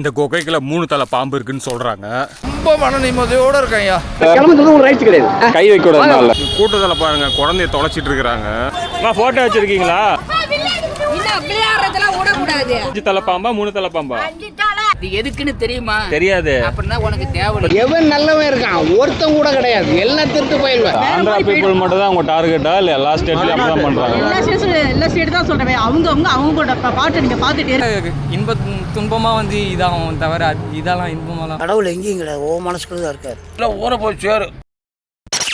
இந்த குகைக்குள்ள 3 தலை பாம்பு இருக்குன்னு சொல்றாங்க. ரொம்ப மன நிம்மதியோட இருக்கையா. கை வைக்க கூடாது. கூட்டத்துல பாருங்க குழந்தைய தொலைச்சிட்டு இருக்காங்க. போட்டோ வச்சிருக்கீங்களா? தலை பாம்பா 3 தலை பாம்பா? எதுக்குன்னு தெரியுமா? தெரியாது. அப்படின்னா உனக்கு தேவை. எவன் நல்லவன் இருக்கான் ஒருத்தன் கூட கிடையாது. எல்லாம் திருட்டு போயிடுவேன். ஆந்திரா பீப்புள் மட்டும் தான் உங்க டார்கெட்டா இல்ல எல்லா ஸ்டேட்லயும் அப்படிதான் பண்றாங்க? எல்லா ஸ்டேட் தான் சொல்றேன். அவங்க பாட்டு நீங்க பாத்துட்டே இன்ப துன்பமா வந்து இதாகும் தவிர இதெல்லாம் இன்பமாலாம் கடவுள் எங்கேயும் கிடையாது. ஓ மனசுக்குள்ள தான் இருக்காரு. இல்ல ஊற போய் சேரு.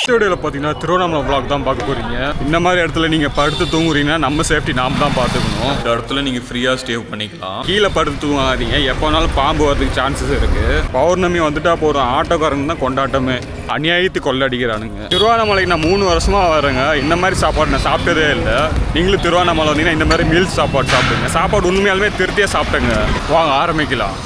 வீடியோவில் பார்த்தீங்கன்னா திருவண்ணாமலை vlog தான் பார்க்க போறீங்க. இந்த மாதிரி இடத்துல நீங்க படுத்து தூங்குறீங்கன்னா நம்ம சேஃப்டி நாம தான் பார்த்துக்கணும். இந்த இடத்துல நீங்க ஃப்ரீயா ஸ்டே பண்ணிக்கலாம். கீழே படுத்து தூங்காதீங்க. எப்போனாலும் பாம்பு வரதுக்கு சான்சஸ் இருக்கு. பௌர்ணமி வந்துட்டா போறோம் ஆட்டோக்காரங்க தான் கொண்டாட்டமே. அநியாயத்து கொள்ளடிக்கிறானுங்க. திருவண்ணாமலைக்கு நான் 3 வருஷமா வரேங்க. இந்த மாதிரி சாப்பாடு நான் சாப்பிட்டதே இல்லை. நீங்களும் திருவண்ணாமலை வந்தீங்கன்னா இந்த மாதிரி மீல்ஸ் சாப்பாடு சாப்பிடுங்க. சாப்பாடு உண்மையாலுமே திருப்தியாக சாப்பிட்டேங்க. வாங்க ஆரம்பிக்கலாம்.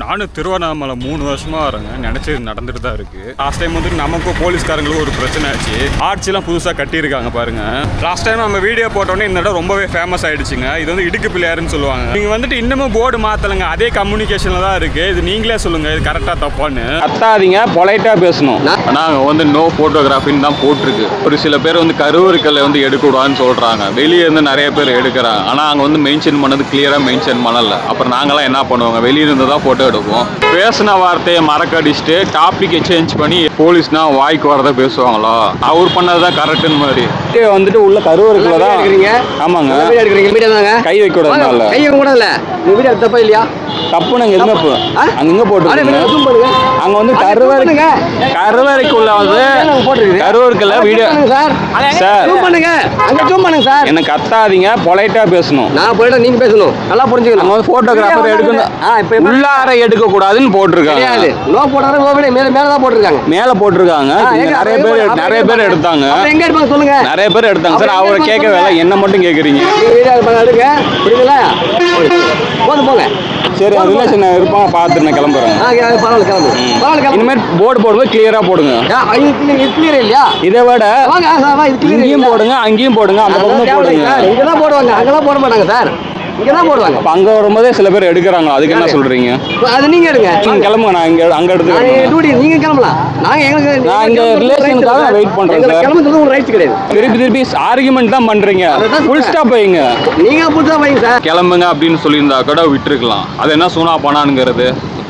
நானும் திருவண்ணாமலை 3 வருஷமா வரேங்க. நினைச்சது நடந்துட்டு தான் இருக்கு. லாஸ்ட் டைம் வந்துட்டு நமக்கும் போலீஸ்காரங்களுக்கும் ஒரு பிரச்சனை ஆச்சு. ஆர்ச்சிலாம் புதுசாக கட்டியிருக்காங்க பாருங்க. லாஸ்ட் டைம் நம்ம வீடியோ போட்டோன்னே இந்த இடம் ரொம்பவே ஃபேமஸ் ஆயிடுச்சுங்க. இது வந்து இடுக்கு பிள்ளையாருன்னு சொல்லுவாங்க. நீங்க வந்துட்டு இன்னமும் போர்டு மாத்தலங்க. அதே கம்யூனிகேஷன்ல தான் இருக்கு. இது நீங்களே சொல்லுங்க இது கரெக்டா தப்பான்னு. கத்தாதீங்க, பொலைட்டா பேசணும். நாங்க வந்து நோ போட்டோகிராஃபின்னு தான் போட்டிருக்கு. ஒரு சில பேர் வந்து கருவறுக்கல்ல வந்து எடுக்கக்கூடாதுன்னு சொல்றாங்க. வெளியே இருந்து நிறைய பேர் எடுக்கிறாங்க. ஆனா அங்க வந்து மென்ஷன் பண்ணது கிளியரா மென்ஷன் பண்ணல. அப்புறம் நாங்களாம் என்ன பண்ணுவாங்க, வெளியே இருந்து தான் போட்டோ எடுப்போம். பேசின வார்த்தையை மறக்கடிச்சுட்டு டாபிக்கை சேஞ்ச் பண்ணி போலீஸ்னா வாய்க்கு வரத பேசுவாங்களோ அவர் பண்ணதுதான் கரெக்ட்னு மாதிரி வந்துட்டு உள்ள கருவறுக்குள்ள தான் எடுக்கிறீங்க. ஆமாங்க, கை வைக்க கூடாது. கை வைக்க கூடாதுல. நீ வீடியோ தப்பா இல்லையா? தப்பு நாங்க எதுவுமே அங்க போட்டு அங்க வந்து கருவறைக்குள்ள வந்து கருவறுக்கல வீடியோ சார் என்ன கத்தாதீங்க, பொலைட்டா பேசணும். நான் பொலைட்டா நீங்க பேசணும். நல்லா புரிஞ்சுக்கணும். நம்ம போட்டோகிராஃபர் எடுக்கணும். உள்ளார எடுக்க கூடாதுன்னு போட்டிருக்காங்க. நோ போட்டாங்க. மேல தான் போட்டிருக்காங்க. மேல போட்டிருக்காங்க. நிறைய பேர் எடுத்தாங்க. எங்க எடுப்பாங்க சொல்லுங்க. நிறைய பேர் எடுத்தாங்க சார். அவரை கேட்கவே இல்லை, என்ன மட்டும் கேட்குறீங்க. புரியுதுங்களா? போங்க. சரி, ரிலேஷன் இருப்பாங்க, பார்த்துட்டு நான் கிளம்புறேன். இனிமேல் போர்டு போடும்போது கிளியரா போடுங்க. இதை விட இங்கேயும் போடுங்க, அங்கேயும் போடுங்க, அந்த பக்கமும் போடுங்க. இங்கதான் போடுவாங்க, அங்கெல்லாம் போட மாட்டாங்க சார். இங்கதான் போடுவாங்க. அங்க வரும்போதே சில பேர் எடுக்கிறாங்க. அதுக்கு என்ன சொல்றீங்க? அது நீங்க எடுங்க. நீங்க கிளம்புங்க, நான் அங்க எடுத்துக்கிறேன். நீங்க கிளம்பலாம். நான் இங்க ரிலேஷனுக்காக வெயிட் பண்றேன் சார். கிளம்புறது ஒரு ரைட்ஸ் கிடையாது. திருப்பி ஆர்குமெண்ட் தான் பண்றீங்க. ஃபுல் ஸ்டாப் வைங்க. நீங்க ஃபுல் ஸ்டாப் வைங்க சார். கிளம்புங்க அப்படின்னு சொல்லியிருந்தா கூட விட்டுருக்கலாம். அது என்ன சூனா பண்ணானுங்கிறது.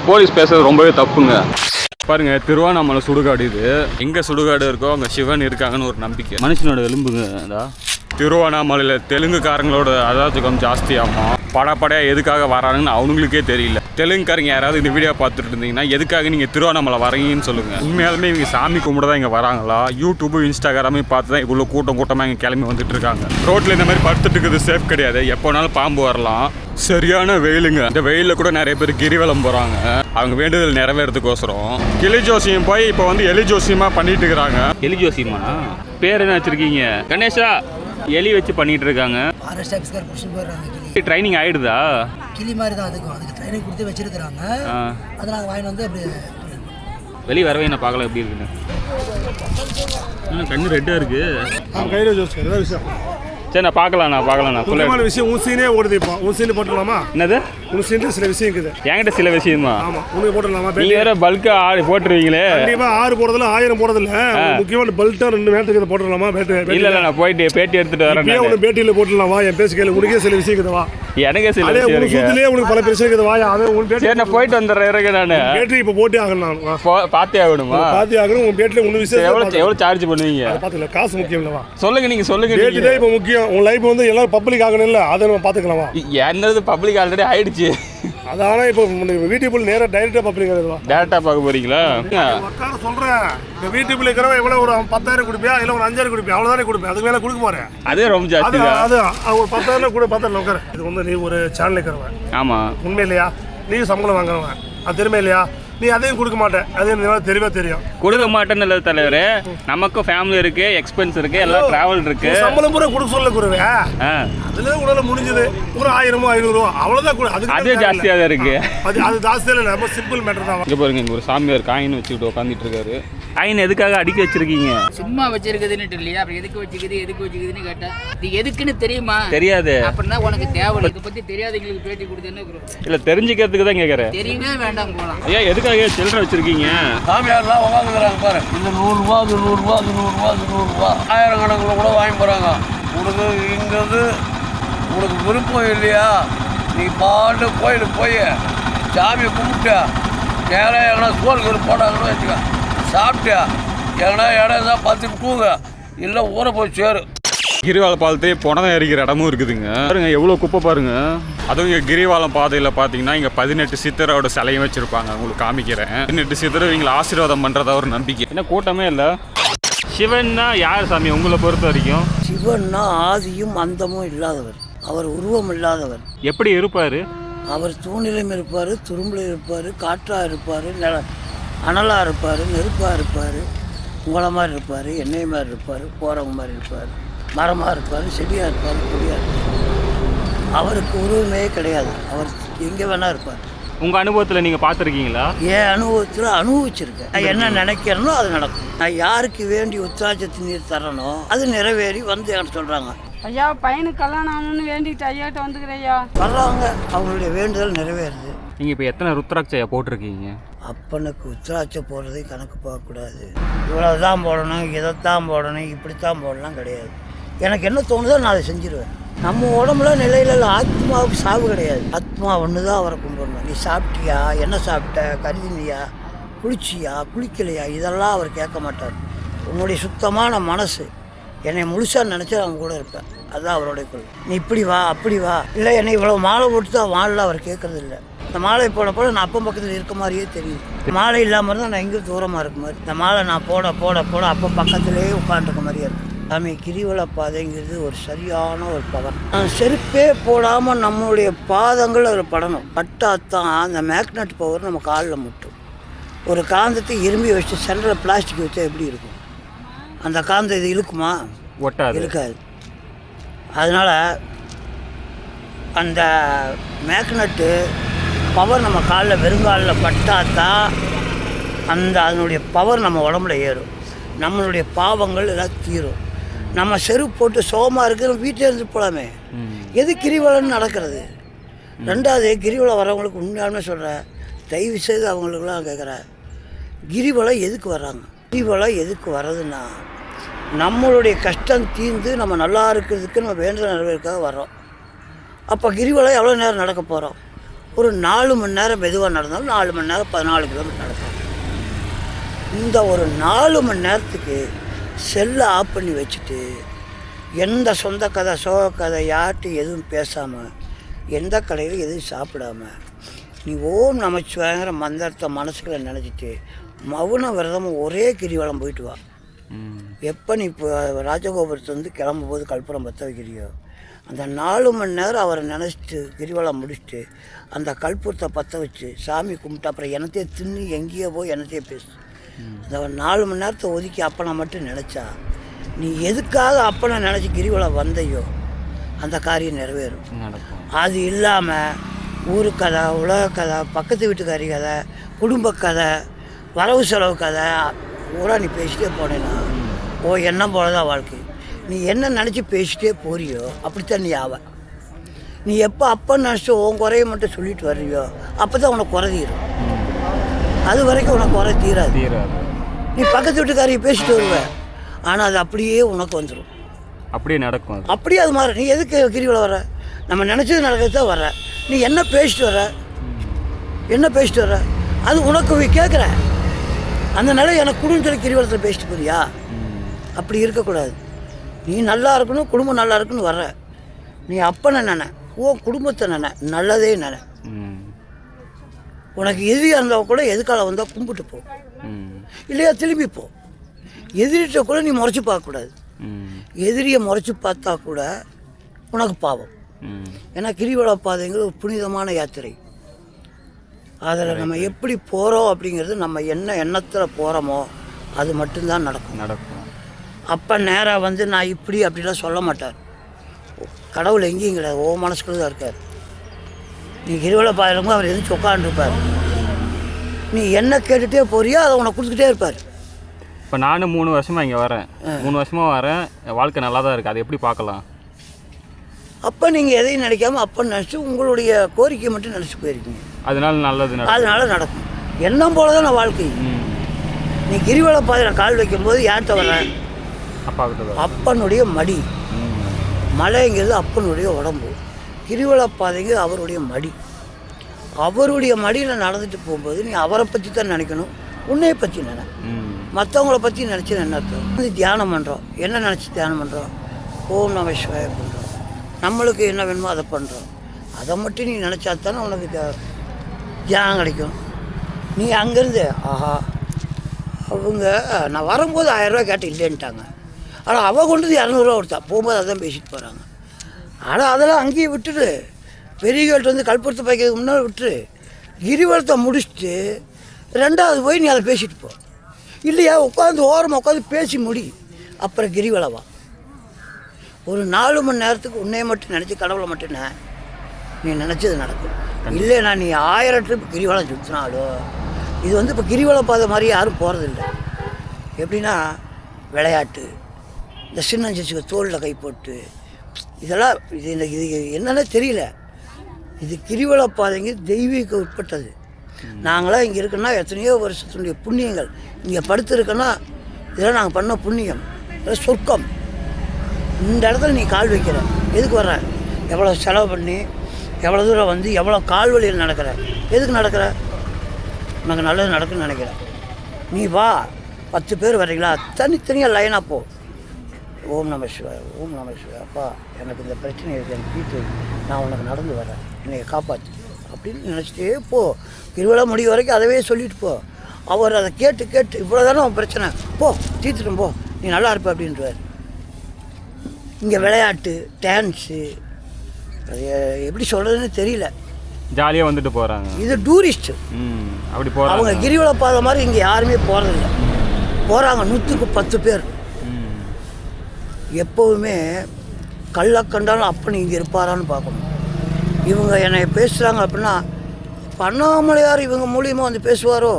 போலீஸ் பேசுறது ரொம்பவே தப்புங்க. பாருங்க, திருவண்ணாமலை சுடுகாடு. இது எங்க சுடுகாடு இருக்கோ அங்க சிவன் இருக்காங்கன்னு ஒரு நம்பிக்கை. மனுஷனோட எலும்புங்க. திருவண்ணாமலையில் தெலுங்குக்காரங்களோட அராஜகம் ஜாஸ்தியாமா. படப்படையாக எதுக்காக வரானுன்னு அவங்களுக்கே தெரியல. தெலுங்குக்காரங்க யாராவது இந்த வீடியோ பார்த்துட்டு இருந்தீங்கன்னா எதுக்காக நீங்கள் திருவண்ணாமலை வரீங்கன்னு சொல்லுங்கள். உண்மையாலுமே இவங்க சாமி கும்பிட தான் இங்கே வராங்களா? யூடியூபு இன்ஸ்டாகிராமே பார்த்து தான் இவ்வளோ கூட்டமாக இங்கே கிளம்பி வந்துட்டு இருக்காங்க. ரோட்டில் இந்த மாதிரி படுத்துட்டு இருக்குது சேஃப் கிடையாது. எப்போனாலும் பாம்பு வரலாம். சரியான வெயிலுங்க. இந்த வெயிலில் கூட நிறைய பேர் கிரிவலம் போகிறாங்க. அவங்க வேண்டுதல் நிறைவேறதுக்கோசரம். கிளி ஜோசியம் போய் இப்போ வந்து எலி ஜோசியமாக பண்ணிட்டு இருக்கிறாங்க. எலி ஜோசியமா பேர் என்ன வச்சிருக்கீங்க? கணேஷா. எலி வச்சு பண்ணிட்டு இருக்காங்க. ட்ரைனிங் ஆயிடுதா? கிளி மாதிரி தான். அதுக்கு ட்ரைனிங் கொடுத்து வச்சிருக்காங்க. அதை நாங்கள் வாங்கி வந்து அப்படி வெளியே வரவே நான் பார்க்கலாம் எப்படி இருக்குன்னு. கண்ணு ரெட்டாக இருக்கு. சரி, நான் பார்க்கலாம். முக்கியமான விஷயம் உன் சீனே ஓடுது. இப்போ உன் சீனு போட்டுடலாமா? என்னது உன் சீனில் சில விஷயம் இருக்குது. என்கிட்ட சில விஷயமா? ஆமா, உனக்கு போட்டுடலாமா? நீங்க வேற பல்கா 6 போட்டுருவீங்களே. கண்டிப்பா 6 போடுறதுல 1000 போடுறதில்ல. முக்கியமான பல்ட்டா 2 மேட்டுக்கு போட்டுடலாமா? இல்ல நான் போயிட்டு பேட்டி எடுத்துட்டு வரேன். உனக்கு பேட்டியில் போட்டுடலாமா? என் பேச கேளு. உனக்கே சில விஷயம் இருக்குதுவா? எனக்கு சில விஷயம் இருக்கு. உனக்கு பல பிரச்சனை இருக்குதுவா? அதை உன் பேட்டி. சரி, நான் போயிட்டு வந்துடுறேன். இருக்கு நான் பேட்டி இப்போ போட்டே ஆகணும். பார்த்தே ஆகணுமா? பார்த்தே ஆகணும். உன் பேட்டில் ஒன்று விஷயம் எவ்வளோ சார்ஜ் பண்ணுவீங்க? பார்த்துக்கல, காசு முக்கியம் இல்லவா? சொல்லுங்க, நீங்க சொல்லுங்க. பேட்டி தான் இப்போ முக்கியம். உன் லைஃப் வந்து எல்லாரும் பப்ளிக் ஆகணும். இல்லை அதை நம்ம பார்த்துக்கலாமா? என்னது பப்ளிக் ஆல்ரெடி ஆயிடுச்சு. அதான இப்போ வீட்டுக்குள்ள நேராக டைரக்டா பப்ளிக் ஆகுதுவா? டேரக்டா பார்க்க போறீங்களா? சொல்றேன். இந்த வீட்டுக்குள்ள இருக்கிறவன் எவ்வளவு ஒரு 10,000 கொடுப்பியா இல்லை ஒரு 5,000 கொடுப்பியா? அவ்வளவுதானே கொடுப்பேன். அதுக்கு மேல கொடுக்க போறேன். அதே ரொம்ப ஜாஸ்தி. அது ஒரு 10,000 கூட 10,000 உட்கார. இது வந்து நீ ஒரு சேனல் இருக்கிறவன். ஆமா, உண்மை இல்லையா? நீ சம்பளம் வாங்குறவன். அது தெரியுமா இல்லையா? நீ அதையும் கொடுக்க மாட்டேன், அது எனக்கு தெரியவே தெரியும். கொடுக்க மாட்டேன்னு இல்லை தலைவர், நமக்கும் ஃபேமிலி இருக்கு, எக்ஸ்பென்ஸ் இருக்கு, எல்லாம் டிராவல் இருக்கு. சம்பளம் பூரா கொடுக்க சொல்ல குருவே, அதுல உங்களால முடிஞ்சது ஒரு 1000 500 அவ்வளவுதான். அது ஜாஸ்தியாக தான் இருக்கு. அது ஜாஸ்தியா இல்லை, ரொம்ப சிம்பிள் மேட்டர் தான். இங்க பாருங்க, இங்க ஒரு சாமியார் காயின் வச்சுக்கிட்டு உட்காந்துட்டு இருக்காரு. காயின் எதுக்காக அடிக்க வச்சிருக்கீங்க? சும்மா வச்சிருக்குதுன்னு இல்லையா, அப்புறம் எதுக்கு வச்சுக்குதுன்னு கேட்டா இது எதுக்குன்னு தெரியுமா? தெரியாது. அப்படின்னா உனக்கு தேவை. இதை பத்தி தெரியாதவங்களுக்கு பேட்டி கொடுத்தேன்னு இல்ல தெரிஞ்சுக்கிறதுக்கு தான் கேட்கறேன். தெரியவே வேண்டாம் போலாம். ஐயா எதுக்காக சில்லறை வச்சிருக்கீங்க? சாமியார்லாம் உட்காந்துக்கிறாங்க பாரு, இந்த 100 ரூபா, அது 100 ரூபா, அது 100 ரூபா, அது 100 ரூபா, 1000 கணக்கில் கூட வாங்கி போகிறாங்க. உனக்கு இங்கிறது உனக்கு விருப்பம் இல்லையா, நீ பாட்டு கோயிலுக்கு போய் சாமியை கும்பிட்டா, நேரம் எங்கன்னா சோறு போட்டாங்கன்னு வச்சுக்க, சாப்பிட்டியா, எங்கன்னா இடம் தான் பார்த்துட்டு தூங்க, இல்லை ஊற போய் சேரு. கிரிவாலம் பாலத்தையே புனதம் எரிக்கிற இடமும் இருக்குதுங்க. பாருங்க எவ்வளோ குப்பை பாருங்க. அதுவும் இங்கே கிரிவாலம் பாதையில் பார்த்தீங்கன்னா இங்கே 18 சித்தரோட சிலையும் வச்சுருப்பாங்க. உங்களுக்கு காமிக்கிறேன். 18 சித்தரை இவங்களை ஆசீர்வாதம் பண்ணுறதா ஒரு நம்பிக்கை. என்ன கூட்டமே இல்லை. சிவன்னா யார் சாமி உங்களை பொறுத்த வரைக்கும்? சிவன்னா ஆதியும் அந்தமும் இல்லாதவர், அவர் உருவம் இல்லாதவர். எப்படி இருப்பார்? அவர் தூணிலும் இருப்பார், துரும்பில் இருப்பார், காற்றாக இருப்பார், அனலாக இருப்பார், நெருப்பாக இருப்பார், உங்களை மாதிரி இருப்பார், எண்ணெய் மாதிரி இருப்பார், போகிறவங்க மாதிரி இருப்பார், மரமாக இருப்பார், செடியாக இருப்பார், கொடியாக இருப்பார். அவருக்கு உருவமே கிடையாது, அவர் எங்கே வேணா இருப்பார். உங்கள் அனுபவத்தில் நீங்கள் பார்த்துருக்கீங்களா? என் அனுபவத்தில் அனுபவிச்சிருக்கேன். நான் என்ன நினைக்கிறேனோ அது நடக்கும். நான் யாருக்கு வேண்டி உத்திராட்சத்து நீர் தரனோ அது நிறைவேறி வந்து எனக்கு சொல்கிறாங்க, ஐயா பையனுக்கு கல்யாணம் ஆகணும்னு வேண்டிட்டு ஐயாட்ட வந்துக்கிறேன் ஐயா. வர்றாங்க, அவங்களுடைய வேண்டுதல் நிறைவேறுது. நீங்கள் இப்போ எத்தனை ருத்ராட்சையா போட்டிருக்கீங்க? அப்பனுக்கு உத்திராட்சை போடுறதை கணக்கு பார்க்கக்கூடாது. இவ்வளோ தான் போடணும், இதைத்தான் போடணும், இப்படித்தான் போடலாம் கிடையாது. எனக்கு என்ன தோணுதோ நான் அதை செஞ்சிருவேன். நம்ம உடம்புல நிலையில ஆத்மாவுக்கு சாவு கிடையாது. ஆத்மா ஒன்று தான் அவரை கும்பிடணும். நீ சாப்பிட்டியா, என்ன சாப்பிட்ட, கருதினியா, குளிச்சியா, குளிக்கலையா, இதெல்லாம் அவர் கேட்க மாட்டார். உன்னுடைய சுத்தமான மனசு என்னை முழுசாக நினச்சா அவங்க கூட இருப்பேன். அதுதான் அவருடைய கொள்கை. நீ இப்படி வா அப்படி வா, இல்லை என்னை இவ்வளோ மாலை போட்டு தான் வாழலாம் அவர் கேட்கறது இல்லை. இந்த மாலை போட நான் அப்பா பக்கத்தில் இருக்க மாதிரியே தெரியும். மாலை இல்லாமல் இருந்தால் நான் எங்கேயும் தூரமாக இருக்க மாதிரி. இந்த மாலை நான் போட போட போட அப்போ பக்கத்துலேயே உட்காந்துருக்க மாதிரியே இருக்கும். சாமி கிரிவல பாதைங்கிறது ஒரு சரியான ஒரு பவர். செருப்பே போடாமல் நம்மளுடைய பாதங்கள் அதில் படணும். பட்டாத்தான் அந்த மேக்னெட் பவர் நம்ம காலில் முட்டும். ஒரு காந்தத்தை இரும்பி வச்சு சென்டரில் பிளாஸ்டிக் வச்சா எப்படி இருக்கும்? அந்த காந்தம் இது இழுக்குமா? ஒட்டாது, இருக்காது. அதனால் அந்த மேக்னெட்டு பவர் நம்ம காலில் வெறுங்காலில் பட்டாத்தான் அந்த அதனுடைய பவர் நம்ம உடம்புல ஏறும். நம்மளுடைய பாவங்கள் எல்லாம் தீரும். நம்ம செருப்பு போட்டு சோகமாக இருக்கிற வீட்டில் இருந்து போகலாமே. எது கிரிவலம்னு நடக்கிறது? ரெண்டாவது கிரிவலம் வரவங்களுக்கு உண்மையாலுமே சொல்கிறேன், தயவு செய்து அவங்களுக்குலாம் கேட்குறேன், கிரிவலம் எதுக்கு வர்றாங்க? கிரிவலம் எதுக்கு வர்றதுன்னா நம்மளுடைய கஷ்டம் தீர்ந்து நம்ம நல்லா இருக்கிறதுக்கு நம்ம வேண்டுதல் நிறைவேற்காக வர்றோம். அப்போ கிரிவலம் எவ்வளோ நேரம் நடக்க போகிறோம்? ஒரு 4 மணி நேரம் மெதுவாக நடந்தாலும் 4 மணி நேரம் 14 கிலோமீட்டர் நடக்கும். இந்த ஒரு 4 மணி நேரத்துக்கு செல்லை ஆஃப் பண்ணி வச்சுட்டு எந்த சொந்த கதை சோக கதை யார்கிட்டையும் எதுவும் பேசாமல் எந்த கடையில் எதுவும் சாப்பிடாம நீ ஓம் நமச்சிவாயங்கிற மந்திரத்தை மனசுக்குள்ள நினச்சிட்டு மௌன விரதமும் ஒரே கிரிவலம் போயிட்டு வா. எப்போ நீ இப்போ ராஜகோபுரத்துலேருந்து கிளம்பும் போது கற்பூரம் பற்ற வைக்கிறியோ அந்த 4 மணி நேரம் அவரை நினச்சிட்டு கிரிவலம் முடிச்சுட்டு அந்த கற்பூரத்தை பற்ற வச்சு சாமி கும்பிட்டு அப்புறம் எனத்தையே தின்னு எங்கேயோ போய் எனத்தையே பேசு. அந்த 4 மணி நேரத்தை ஒதுக்கி அப்பனை மட்டும் நினச்சா நீ எதுக்காக அப்பனை நினச்சி கிரிவலம் வந்தையோ அந்த காரியம் நிறைவேறும். அது இல்லாமல் ஊரு கதை, உலக கதை, பக்கத்து வீட்டுக்காரி கதை, குடும்ப கதை, வரவு செலவு கதை பூரா நீ பேசிட்டே போனேன்னா எண்ணம் போல தான் வாழ்க்கை. நீ என்ன நினச்சி பேசிட்டே போறியோ அப்படித்தான் நீ ஆவ. நீ எப்போ அப்பன்னு நினச்சி உன் குறைய மட்டும் சொல்லிட்டு வர்றியோ அப்போ தான் உனக்கு குறை தீரும். அது வரைக்கும் உனக்கு குறை தீராது. நீ பக்கத்து வீட்டுக்காரியை பேசிட்டு வருவ, ஆனால் அது அப்படியே உனக்கு வந்துடும். அப்படியே நடக்கும். அப்படியே அது மாதிரி நீ எதுக்கு கிரிவலம் வர? நம்ம நினச்சது நடக்கிறது தான் வர. நீ என்ன பேசிட்டு வர, என்ன பேசிட்டு வர, அது உனக்கு கேட்குற அந்த நிலை எனக்கு குடும்பம் சொல்லி கிரிவலத்தில் பேசிட்டு போறியா? அப்படி இருக்கக்கூடாது. நீ நல்லா இருக்கணும், குடும்பம் நல்லா இருக்குன்னு வர்ற. நீ அப்பனை நினை, குடும்பத்தை நினை, நல்லதே நினை. உனக்கு எதிரியாக இருந்தால் கூட எதுக்கால வந்தால் கும்பிட்டு போ, இல்லையா திரும்பி போ. எதிரிட்ட கூட நீ முறைச்சி பார்க்கக்கூடாது. எதிரியை முறைச்சி பார்த்தா கூட உனக்கு பாவம். ஏன்னா கிரிவல பாதைங்கிற ஒரு புனிதமான யாத்திரை. அதில் நம்ம எப்படி போகிறோம் அப்படிங்கிறது நம்ம என்ன எண்ணத்தில் போகிறோமோ அது மட்டும்தான் நடக்கும். அப்போ நேராக வந்து நான் இப்படி அப்படிலாம் சொல்ல மாட்டார். கடவுள் எங்கேயும் கிடையாது, ஓ மனசுக்குள்ள தான் இருக்கார். நீ கிரிவல பாதையிலும் அவர் எதுவும் உட்காந்துருப்பார். நீ என்ன கேட்டுகிட்டே போறியோ அதை உனக்கு கொடுத்துக்கிட்டே இருப்பார். இப்போ நானும் 3 வருஷமாக இங்கே வரேன், 3 வருஷமாக வரேன், என் வாழ்க்கை நல்லா தான் இருக்குது. அதை எப்படி பார்க்கலாம்? அப்போ நீங்கள் எதையும் நினைக்காம அப்போ நினச்சி உங்களுடைய கோரிக்கையை மட்டும் நினச்சி போயிருக்கீங்க. அதனால நல்லது அதனால நடக்கும். எண்ணம் போல தான் நான் வாழ்க்கை. நீ கிரிவல பாதையில் கால் வைக்கும்போது யார்கிட்ட வரேன்? அப்பனுடைய மடி. மலைங்கிறது அப்பனுடைய உடம்பு, கிரிவல பாதைங்க அவருடைய மடி. அவருடைய மடியில் நடந்துட்டு போகும்போது நீ அவரை பற்றி தான் நினைக்கணும், உன்னையை பற்றி நினை. மற்றவங்கள பற்றி நினச்சி என்ன அர்த்தம்? தியானம் பண்ணுறோம், என்ன நினச்சி தியானம் பண்ணுறோம்? ஓம் நம சிவாய பண்ணுறோம். நம்மளுக்கு என்ன வேணுமோ அதை பண்ணுறோம். அதை மட்டும் நீ நினச்சா தானே உனக்கு தியானம் கிடைக்கும். நீ அங்கேருந்து ஆஹா அவங்க நான் வரும்போது 1000 ரூபா கேட்டு இல்லைன்ட்டாங்க, ஆனால் அவள் கொண்டு 200 ரூபா கொடுத்தா, போகும்போது அதான் பேசிட்டு போகிறாங்க. ஆனால் அதெல்லாம் அங்கேயே விட்டுட்டு பெரியவங்கள்ட்ட வந்து கல்புரத்தை பாய்க்கிறதுக்கு முன்னாடி விட்டுரு, கிரிவலத்தை முடிச்சுட்டு 2வது போய் நீ அதை பேசிட்டு போ. இல்லையா உட்காந்து ஓரமாக உட்காந்து பேசி முடி, அப்புறம் கிரிவலவா. ஒரு 4 மணி நேரத்துக்கு உன்னையை மட்டும் நினச்சி கடவுளை மட்டும் நீ நினச்சது நடக்கும். இல்லைண்ணா நீ 1000 ட்ரிப் கிரிவலம் சுற்றினாலும் இது வந்து இப்போ கிரிவல பாதை மாதிரி யாரும் போகிறதில்ல. எப்படின்னா விளையாட்டு, இந்த சின்ன சிசுக்கு தோளில் கை போட்டு இதெல்லாம் இது என்னென்ன தெரியல. இது கிரிவல பாதைங்க தெய்வீக உட்பட்டது. நாங்களாம் இங்கே இருக்கோன்னா எத்தனையோ வருஷத்தினுடைய புண்ணியங்கள். இங்கே படுத்துருக்கோன்னா இதெல்லாம் நாங்கள் பண்ண புண்ணியம், இதெல்லாம் சொர்க்கம். இந்த இடத்துல நீ கால் வைக்கிற, எதுக்கு வர்ற? எவ்வளோ செலவு பண்ணி எவ்வளோ தூரம் வந்து எவ்வளோ கால் வழியில் நடக்கிற, எதுக்கு நடக்கிற? உனக்கு நல்லது நடக்குன்னு நினைக்கிறேன். நீ வா, 10 பேர் வர்றீங்களா, தனித்தனியாக லைனாக போ. ஓம் நம சிவாய், ஓம் நம சிவாய். அப்பா எனக்கு இந்த பிரச்சனை இருக்குது, எனக்கு வீட்டு நான் உனக்கு நடந்து வரேன், என்னை காப்பாற்று அப்படின்னு நினச்சிட்டே போ. கிரிவலம் முடிவு வரைக்கும் அதவே சொல்லிட்டு போ. அவர் அதை கேட்டு கேட்டு இவ்வளோ தானே அவன் பிரச்சனை, போ தீர்த்துட்டும் போ, நீ நல்லா இருப்ப அப்படின்றார். இங்கே விளையாட்டு டான்ஸு அது எப்படி சொல்கிறதுன்னு தெரியல, ஜாலியாக வந்துட்டு போகிறாங்க. இது டூரிஸ்ட்டு அப்படி போகிறாங்க. அவங்க கிரிவல பாதை மாதிரி இங்கே யாருமே போகிறதில்ல. போகிறாங்க 100க்கு 10 பேர். எப்போவுமே கள்ள கண்டாலும் அப்போ இங்கே இருப்பாரான்னு பார்க்கணும். இவங்க என்னை பேசுகிறாங்க அப்படின்னா அண்ணாமலையார் இவங்க மூலியமாக வந்து பேசுவாரோ,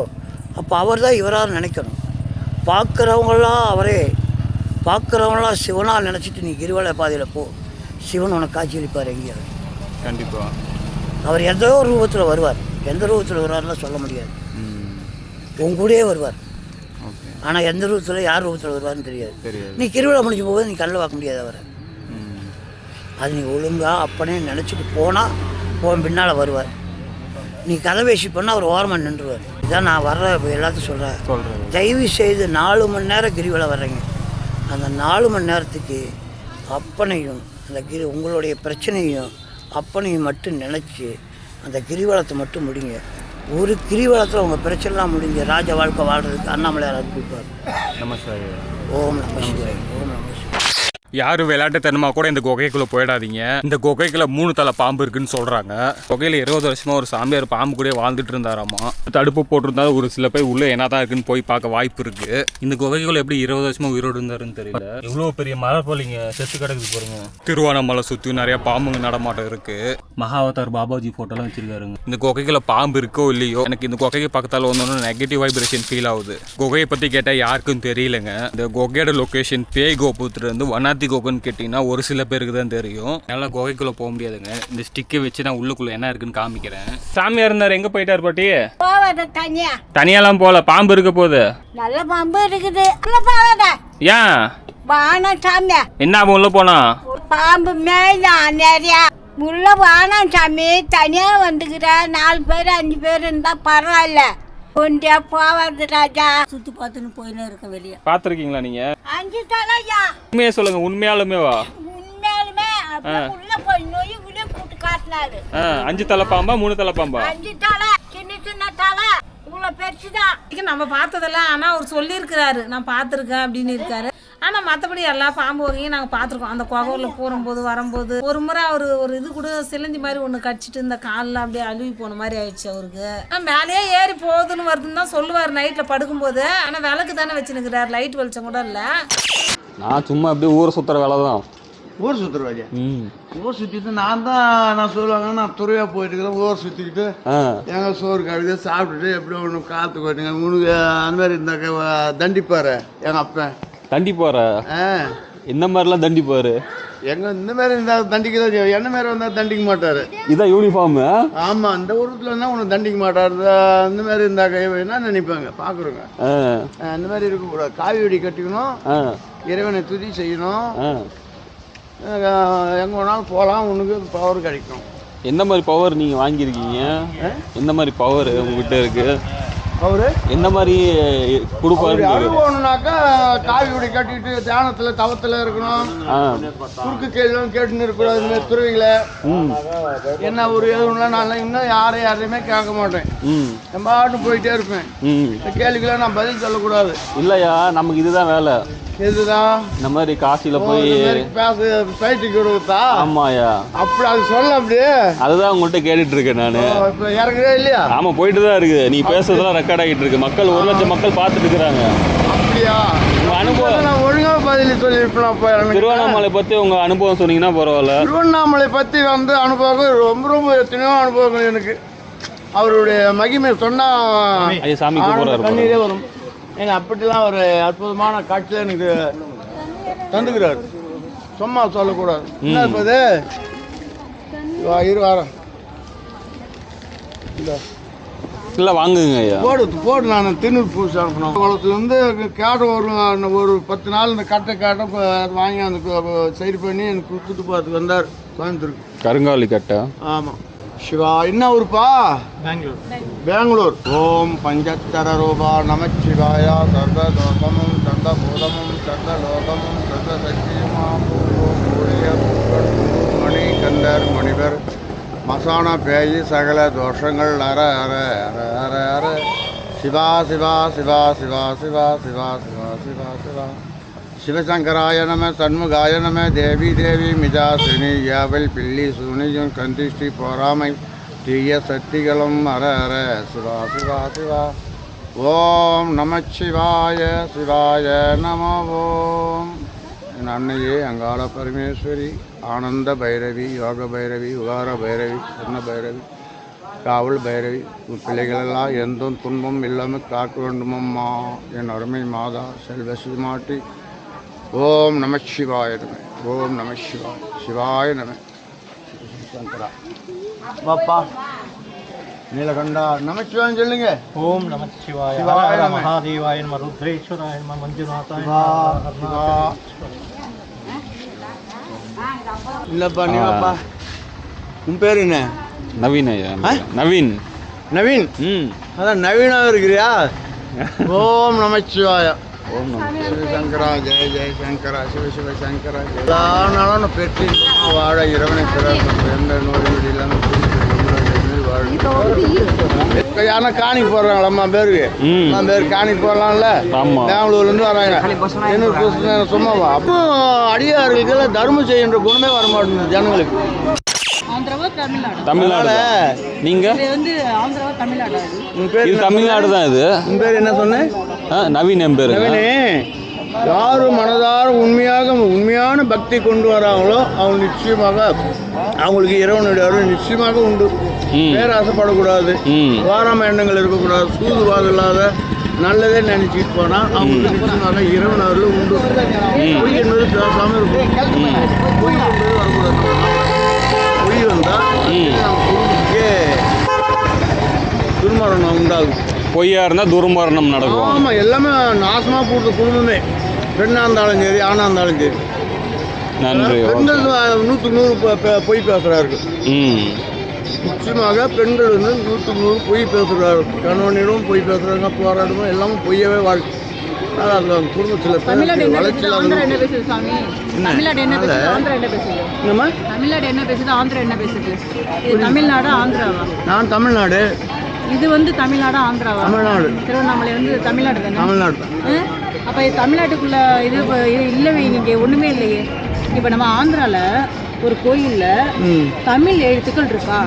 அப்போ அவர் தான் இவராக நினைக்கணும். பார்க்குறவங்களாம் அவரே, பார்க்குறவங்களாம் சிவனாக நினச்சிட்டு நீ கிரிவல பாதையில் போ, சிவன் உனக்கு காட்சியளிப்பார் எங்கேயாவது. கண்டிப்பாக அவர் எந்த ஒரு ரூபத்தில் வருவார், எந்த ரூபத்தில் வருவார்லாம் சொல்ல முடியாது. உன் கூடயே வருவார், ஆனால் எந்த ரூபத்தில் யார் ரூபத்தில் வருவார்னு தெரியாது. நீ கிரிவலம் முடிஞ்சு போகும்போது நீ கண்ணில் பார்க்க முடியாது அவரை. அது நீ ஒழுங்காக அப்பனே நினச்சிட்டு போனால் போன் பின்னால் வருவார். நீ கதை பேசி பண்ணால் அவர் ஓரமாக நின்றுவார். இதான் நான் வர்ற எல்லாத்தையும் சொல்கிறேன். தயவு செய்து 4 மணி நேரம் கிரிவலம் வர்றீங்க, அந்த 4 மணி நேரத்துக்கு அப்பனையும் அந்த உங்களுடைய பிரச்சனையும் அப்பனையும் மட்டும் நினச்சி அந்த கிரிவலத்தை மட்டும் முடிங்க. ஒரு கிரிவலத்தில் உங்கள் பிரச்சனைலாம் முடிஞ்ச ராஜ வாழ்க்கை வாழ்கிறதுக்கு அண்ணாமலையார் அனுப்பிப்பார். நமஸ்கார். ஓம் நம சிவாய், ஓம் நம சிவாய். யாரும் விளையாட்டுத்தனமாக கூட இந்த குகைக்குள்ளே போயிடாதீங்க. இந்த குகைக்குள்ள 3 தலை பாம்பு இருக்குன்னு சொல்கிறாங்க. குகையில் 20 வருஷமாக ஒரு சாமியார் பாம்பு கூட வாழ்ந்துட்டு இருந்தாராமா. தடுப்பு போட்டிருந்தாலும் ஒரு சில பேர் உள்ளே என்ன தான் இருக்குன்னு போய் பார்க்க வாய்ப்பு இருக்குது. இந்த குகைக்குள்ள எப்படி 20 வருஷமாக உயிரோடு இருந்தாருன்னு தெரியல. எவ்வளோ பெரிய மரப்பள்ளிங்க செத்து கிடக்குது பாருங்க. திருவானமலை சுற்றி நிறைய பாம்புங்க நடமாட்டம் இருக்குது. மகாவதார் பாபாஜி ஃபோட்டோலாம் வச்சிருக்காருங்க. இந்த குகைக்குள்ள பாம்பு இருக்கோ இல்லையோ, எனக்கு இந்த குகைக்கு பக்கத்தால் வந்தோன்னு நெகட்டிவ் வைப்ரேஷன் ஃபீல் ஆகுது. குகையை பற்றி கேட்டால் யாருக்கும் தெரியலங்க. இந்த குகையோட லொக்கேஷன் பேய் கோபுரத்துலேருந்து வனாத்தி கோகைன்னு கேட்டிங்கன்னா ஒரு சில பேருக்கு தான் தெரியும். நல்லா குகைக்குள்ளே போக முடியாதுங்க. இந்த ஸ்டிக்கை வச்சு நான் உள்ளுக்குள்ளே என்ன இருக்குன்னு காமிக்கிறேன். சாமியார் இருந்தார், எங்கே போயிட்டார் பாட்டி? தனியாலாம் போகல, பாம்பு இருக்க போகுது. நல்ல பாம்பு இருக்குது. ஏன் வானம் சாமி, என்ன ஆகும் உள்ள போனா? பாம்பு மேல நிறையா உள்ள வானம் சாமி. தனியா வந்துக்கிற 4 பேர் 5 பேர் இருந்தா பரவாயில்ல, ஒண்டியா போவாது ராஜா. சுத்தி பார்த்துன்னு போயின்னு இருக்க வெளியே. பாத்திருக்கீங்களா நீங்க? 5 தலையா? உண்மையா சொல்லுங்க, உண்மையாலுமேவா? உண்மையாலுமே உள்ள போய் நோய் உள்ள கூட்டு காட்டினாரு. 5 தலை பாம்பா 3 தலை பாம்பா? 5 தலை, சின்ன சின்ன தலை, இவ்வளோ பெருசுதான். நம்ம பார்த்ததெல்லாம், ஆனால் அவர் சொல்லியிருக்கிறாரு நான் பார்த்துருக்கேன் அப்படின்னு இருக்காரு. ஆனால் மற்றபடி எல்லா பாம்பு வகையும் நாங்கள் பார்த்துருக்கோம். அந்த குகையில் போகும்போது வரும்போது ஒரு முறை அவர் ஒரு இது கூட சிலந்தி மாதிரி ஒன்று கடிச்சிட்டு இந்த காலில் அப்படியே அழுவி போன மாதிரி ஆயிடுச்சு அவருக்கு. மேலேயே ஏறி போகுதுன்னு வருதுன்னு தான் சொல்லுவார் நைட்டில் படுக்கும்போது. ஆனால் விளக்கு தானே வச்சுன்னுக்கிறார், லைட் வெளிச்சம் கூட இல்லை. நான் சும்மா அப்படியே ஊரை சுற்றுற வேலை தான். ஊர் சுற்றுருவாங்க. ஊர் சுற்றிட்டு நான் சொல்லுவாங்க, நான் துறையாக போயிட்டு இருக்கிறேன். ஊர் சுற்றிக்கிட்டு எங்க சோறு கழுவி சாப்பிட்டுட்டு எப்படியோ ஒன்று காற்றுக்கு வரீங்க. உனக்கு அந்த மாதிரி இருந்தாக்க தண்டிப்பாரு எங்கள் அப்பன். தண்டிப்பாரு? இந்த மாதிரிலாம் தண்டிப்பாரு? எங்க இந்த மாதிரி இருந்தால் தண்டிக்க, என்ன மாதிரி வந்தால் தண்டிக்க மாட்டாரு. இதான் யூனிஃபார்மு? ஆமாம், அந்த ஊரத்தில் இருந்தால் உனக்கு தண்டிக்க மாட்டார். இந்த மாதிரி இருந்தாக்க என்ன நினைப்பாங்க பார்க்குறோங்க. அந்த மாதிரி இருக்கக்கூடாது. காவி வெடி கட்டிக்கணும், இறைவனை துதி செய்யணும், எங்கே வேணாலும் போகலாம், உனக்கு பவர் கிடைக்கும். எந்த மாதிரி பவர் நீங்கள் வாங்கியிருக்கீங்க? எந்த மாதிரி பவர் உங்ககிட்ட இருக்கு? அவரு எந்த மாதிரி கொடுப்பாரு? அனுபவம்னாக்கா காவி வெடி கட்டிட்டு தியானத்தில் தவத்தில் இருக்கணும், குறுக்கு கேள்வியும் கேட்டுன்னு இருக்கக்கூடாது. இந்த மாதிரி துறவிகளை என்ன ஒரு எதுவும் நான் இன்னும் யாரையுமே கேட்க மாட்டேன். நான் பாட்டு போயிட்டே இருப்பேன். இந்த கேள்விக்கெல்லாம் நான் பதில் சொல்லக்கூடாது. இல்லையா, நமக்கு இதுதான் வேலை. எதுதான் இந்த மாதிரி காசில போய் பேசி கொடுத்தா? ஆமாயா, அப்படி அது சொல்ல. அப்படியே அதுதான் உங்கள்கிட்ட கேட்டுட்டு இருக்கேன் நானு. இப்போ இறங்குறே இல்லையா? ஆமா, போயிட்டு தான் இருக்கு. நீ பேசுறதெல்லாம் ரெக்கார்ட் ஆகிட்டு இருக்கு. மக்கள் 1 லட்சம் மக்கள் பார்த்துட்டு இருக்கிறாங்க. அப்படியா? உங்க அனுபவம் நான் ஒழுங்காக பதில் சொல்லியிருப்பேன். திருவண்ணாமலை பத்தி உங்க அனுபவம் சொன்னீங்கன்னா பரவாயில்ல. திருவண்ணாமலை பத்தி அனுபவம் ரொம்ப ரொம்ப எத்தனையோ அனுபவங்கள் எனக்கு. அவருடைய மகிமை சொன்னா சாமி கண்ணீரே வரும். ஏங்க அப்படிலாம் ஒரு அற்புதமான காட்சியில் எனக்கு தந்துக்கிறாரு. சும்மா சொல்லக்கூடாது. என்ன இருப்பது வாரம் இல்லை வாங்குங்க ஐயா. போடு நான் திருநூறு பூசி அனுப்பணும். குளத்துலேருந்து கேட்டை ஒரு 10 நாள் இந்த கேட்டை வாங்கி அந்த சரி பண்ணி எனக்கு கொடுத்துட்டு பார்த்துக்கு வந்தார் கோயம்புத்தூருக்கு. கருங்காலி கட்டை. ஆமாம். சிவா என்ன ஊருப்பா? பெங்களூர். ஓம் பஞ்சத்தர ரூபா நமச்சிவாய சர்வ தோஷமும் சர்வ பூதமும் சர்வ லோகமும் சர்வ சக்தியுமாம் மணி கந்தர் முனிவர் மசான பேயி சகல தோஷங்கள் அற அற அற அற அற சிவா சிவா சிவா சிவா சிவா சிவா சிவா சிவா சிவா சிவசங்கராய நம சண்முகாய நம தேவி தேவி மிஜாசினி யாவல் பில்லி சுனியும் கந்திஷ்டி போராமை தீய சக்திகளும் அற அற சிவா சிவா சிவா. ஓம் நமச்சிவாய சிவாய நம. ஓம் என் அன்னையே அங்காள பரமேஸ்வரி, ஆனந்த பைரவி, யோக பைரவி, உகார பைரவி, சொன்ன பைரவி, காவல் பைரவி, உன் பிள்ளைகளெல்லாம் எந்த துன்பம் இல்லாமல் காக்க வேண்டுமம்மா. என் அருமை மாதா செல்வசி மாட்டி. ஓம் நம சிவாய நம. ஓம் நம சிவாய சிவாய நம. சங்கரா பாப்பா நீலகண்டா நமச்சிவாயம் சொல்லுங்க. ஓம் நமச்சிவாய மகாதேவாய நம ருத்ரேஸ்வராய நம மஞ்சுநாதாய இல்லப்பா நீப்பா. உன் பேர் என்ன? நவீன் ஐயா. நவீன். நவீன்? அதான் நவீனாக இருக்கிறியா? ஓம் நமச்சிவாய. ஓம் நம சிவசங்கரா ஜெய ஜெய சங்கரா சிவ சிவ சங்கரா. எல்லா நாளும் பெற்று வாழ இறைவனை பிற எந்த நோய் இல்லாமல் யாரா காணிக்கு போடுறாங்களா? அம்மா பேருக்கு காணிக்கு போடலாம்ல. பெங்களூர்லேருந்து வராங்க. என்ன சும்மாவா? அப்போ அடியார்களுக்கு தர்மம் செய்கின்ற குணமே வரமாட்டேங்குது ஜனங்களுக்கு. தமிழ்நாடு. நீங்க இது தமிழ்நாடு தான். இது உன் பேர் என்ன சொன்னேன்? நவீன். என் பேரு யாரு மனதார உண்மையான பக்தி கொண்டு வராங்களோ அவங்க நிச்சயமாக அவங்களுக்கு இறைவனுடைய அருள் நிச்சயமாக உண்டு. பேராசைப்படக்கூடாது, வாராம எண்ணங்கள் இருக்கக்கூடாது, சூதுவாது இல்லாத நல்லதே நினைச்சிட்டு போனா அவங்களுக்கு நிச்சயமாக இறைவன் அருள் உண்டு. பொய் என்பது பேசாம இருக்கும். பொய் என்பது வரக்கூடாது. பொய் வந்தா குடும்பத்துக்கே துர்மரணம் உண்டாகும். பொய்யா இருந்தால் துர்மரணம் நடக்கும். ஆமாம், எல்லாமே நாசமாக போட்டு குடும்பமே. பெண்ணாக இருந்தாலும் சரி, ஆணாக இருந்தாலும் சரி. நன்றி. பெண்கள் 100க்கு 100 பொய் பேசுகிறார்கள். நிச்சயமாக பெண்கள் 100க்கு 100 பொய் பேசுகிறார்கள். கணவனிடம் பொய் பேசுகிறாங்க, போராட்டமும் எல்லாமே பொய்யவே வாழ்க்கை. அந்த குடும்பத்தில் தமிழ்நாடு என்ன வளர்ச்சி பேசுது? ஆந்திரா என்ன பேசுது? ஆந்திரா என்ன பேசுது? இது தமிழ்நாடு ஆந்திராவா? நான் தமிழ்நாடு. இது வந்து தமிழ்நாடு ஆந்திராவா? தமிழ்நாடு. திருவண்ணாமலை வந்து தமிழ்நாடு தானே? தமிழ்நாடு தான். அப்போ தமிழ்நாட்டுக்குள்ள இது இல்லவே நீங்கள் ஒன்றுமே இல்லையே. இப்போ நம்ம ஆந்திராவில் ஒரு கோயிலில் தமிழ் எழுத்துக்கள் இருக்கா,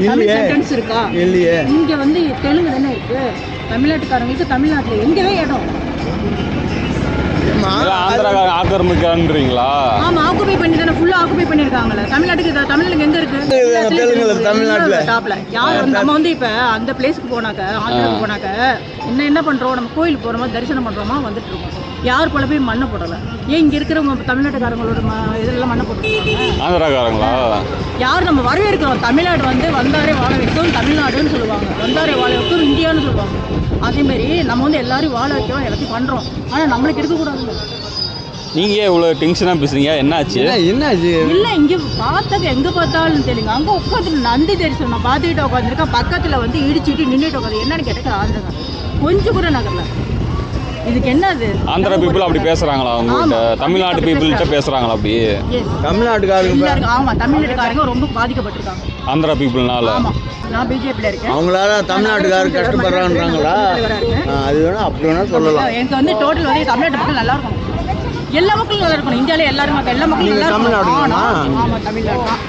தமிழ் சென்டென்ஸ் இருக்கா? இல்லையே. இங்கே வந்து தெலுங்கு தானே இருக்கு. தமிழ்நாட்டுக்காரங்களுக்கு தமிழ்நாட்டில் எங்கே தான் இடம்? ஆந்திராக்காரங்க ஆக்கிரமிக்கான்றீங்களா? ஆமா, ஆக்குபை பண்ணி தானே ஃபுல்லாக ஆக்குபை பண்ணியிருக்காங்களே. தமிழ்நாட்டுக்கு எங்கே இருக்கு? தமிழ்நாட்டில் டாப்ல யார் வந்து நம்ம வந்து இப்போ அந்த பிளேஸுக்கு போனாக்க, ஆந்திராவுக்கு போனாக்க என்ன பண்ணுறோம்? நம்ம கோயிலுக்கு போகிறோமா, தரிசனம் பண்ணுறோமா, வந்துட்டு இருக்கோம். யார் போல போய் மண்ணை போடலை. ஏன் இங்கே இருக்கிற தமிழ்நாட்டுக்காரங்களோட இதெல்லாம் மண்ணை போட்டுருக்காங்க? ஆந்திராக்காரங்களா? யார் நம்ம வரவேற்கிறோம்? தமிழ்நாடு வந்து வந்தாரே வாழ வைக்கும் தமிழ்நாடுன்னு சொல்லுவாங்க, வந்தாரே வாழ வைக்கும் இந்தியான்னு சொல்லுவாங்க. அதேமாரி நம்ம வந்து எல்லாரும் வாழ வைக்கிறோம், எல்லாத்தையும் பண்ணுறோம். ஆனால் நம்மளுக்கு இருக்கக்கூடாதுங்க. நீங்கள் இவ்வளோ டென்ஷனாக பேசுறீங்க, என்னாச்சு? இல்லை, இங்கே பார்த்தாக்க எங்கே பார்த்தாலும் தெரியுங்க. அங்கே உட்காந்துட்டு நந்தி தரிசனம் நான் பார்த்துக்கிட்டு உட்காந்துருக்கேன். பக்கத்தில் வந்து இடிச்சுட்டு நின்றுட்டு உட்காந்து என்னன்னு கேட்டாக்க ஆந்திரா கொஞ்சம் கூட நகரில். இதுக்கு என்னது? ஆந்திரா பீப்புள் அப்படி பேசுகிறாங்களா அவங்கள்ட்ட? தமிழ்நாட்டு பீப்புள்கிட்ட பேசுகிறாங்களா அப்படி? தமிழ்நாட்டுக்காரங்க ஆமாம், தமிழ்நாட்டுக்காரங்க ரொம்ப பாதிக்கப்பட்டிருக்காங்க ஆந்திரா பீப்புள்னால. ஆமாம், நான் பிஜேபியில் இருக்கேன். அவங்களால தமிழ்நாட்டுக்காரர் கஷ்டப்படுறாங்கறாங்களா? அது வேணா அப்படி வேணா சொல்லலாம். எனக்கு வந்து டோட்டல் வந்து தமிழ்நாட்டு மக்கள் நல்லா இருக்கணும், எல்லா மக்களும் நல்லா இருக்கணும். இந்தியாவில எல்லா மக்களும் நல்லா இருக்கணும். ஆமாம், தமிழ்நாடு தான்.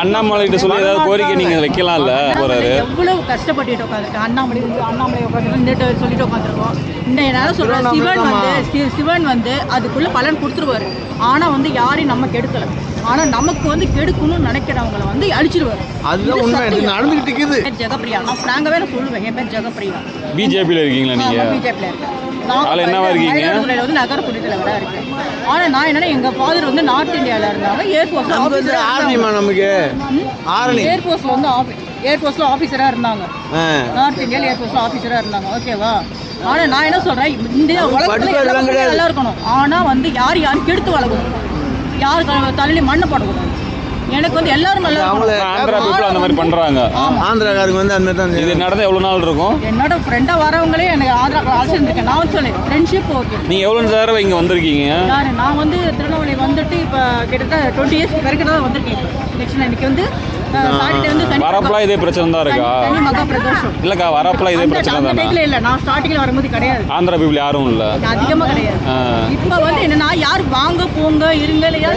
அண்ணாமலை கிட்ட சொல்லி ஏதாவது கோரிக்கை நீங்க வைக்கலாம்ல? போறாரு எவ்வளவு கஷ்டப்பட்டு உட்காந்துருக்கேன். அண்ணாமலை உட்காந்து சொல்லிட்டு உட்காந்துருக்கோம். இந்த என்னால சொல்றேன், சிவன் வந்து அதுக்குள்ள பலன் கொடுத்துருவாரு. ஆனா வந்து யாரையும் நம்ம கெடுக்கல. ஆனா நமக்கு வந்து கெடுக்கணும்னு நினைக்கிறவங்களை வந்து அழிச்சிருவாரு. அதுதான் உண்மை. நடந்துகிட்டு இருக்குது. ஜெகப்பிரியா, நான் ஃப்ராங்காவே நான் சொல்லுவேன், என் பேர் ஜெகப்பிரியா. பிஜேபியில் இருக்கீங்களா நீங்க? பிஜேபியில் இருக்கேன். என்னவா இருக்கீங்க? வந்து நகரப்புறத்தில் வர இருக்கேன். ஆனா நான் என்னன்னா, எங்க ஃபாதர் வந்து நார்த் இந்தியாவில் இருந்தாங்க. ஏர்போர்ட்ல ஆஃபீஸராக இருந்தாங்க. நார்த் இந்தியாவில் ஏர்போர்ட்ல ஆஃபீஸராக இருந்தாங்க. ஓகேவா? ஆனால் நான் என்ன சொல்கிறேன், இந்த உலகத்தில் நல்லா இருக்கணும். ஆனால் வந்து யாரும் கெடுத்து வளர்க்கணும், யார் தலையில மண்ணை போடக்கூடாது. எனக்கு வந்து எல்லாரும் நல்லா ஆந்திரா பீப்புள் அந்த மாதிரி பண்றாங்க. ஆந்திராக்காரங்க வந்து அந்த மாதிரி தான். இது நடந்து எவ்வளவு நாள் இருக்கும்? என்னோட ஃப்ரெண்டா வரவங்களே எனக்கு ஆந்திரா அழைச்சிருக்கேன். நான் வந்து சொன்னேன் ஃப்ரெண்ட்ஷிப் ஓகே. நீங்க எவ்வளவு தடவை இங்க வந்திருக்கீங்க? நான் வந்து திருநெல்வேலி வந்துட்டு இப்போ கிட்டத்தட்ட 20 இயர்ஸ் வரைக்கும் தான் வந்திருக்கேன். நெக்ஸ்ட் இன்னைக்கு வந்து வரப்பெல்லாம் இதே பிரச்சனை தான் இருக்கா? இல்லக்கா, வரப்பெல்லாம் இதே பிரச்சனை தான். இல்ல, நான் ஸ்டார்டிங்ல வரும்போது கிடையாது. ஆந்திரா பீப்புள் யாரும் இல்ல, அதிகமா கிடையாது. இப்போ வந்து என்னன்னா, யார் வாங்க போங்க இருங்க இல்லையா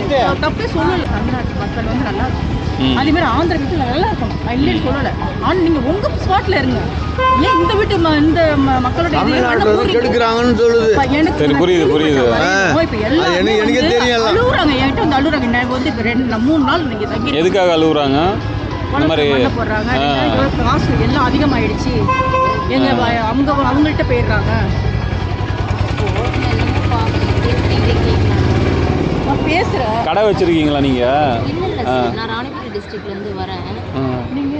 தப்பே சொல்லல. தமிழ்நாட்டு மக்கள் வந்து நல்லா இருக்கும். அதே மாதிரி ஆந்திரா பீப்புள் நல்லா இருக்கணும், இல்லைன்னு சொல்லல. ஆனா நீங்க உங்க ஸ்பாட்ல இருங்க. ஏன் இந்த வீட்டு இந்த மக்களோட கெடுக்குறாங்கன்னு சொல்லுது. எனக்கு புரியுது. இப்போ எல்லாரும் எனக்கு தெரியல, அழுகுறாங்க. என்கிட்ட வந்து அழுகுறாங்க. நான் வந்து 3 நாள் நீங்க தங்கி. எதுக்காக அழுகுறாங்க? இந்த மாதிரி போடுறாங்க. காசு எல்லாம் அதிகமாயிடுச்சு. எங்க அவங்கள்ட்ட போயிடுறாங்க. பேசுறேன். கடை வச்சிருக்கீங்களா நீங்க? நான் ராணிப்பேட்டை டிஸ்ட்ரிக்ட்ல இருந்து வரேன். நீங்க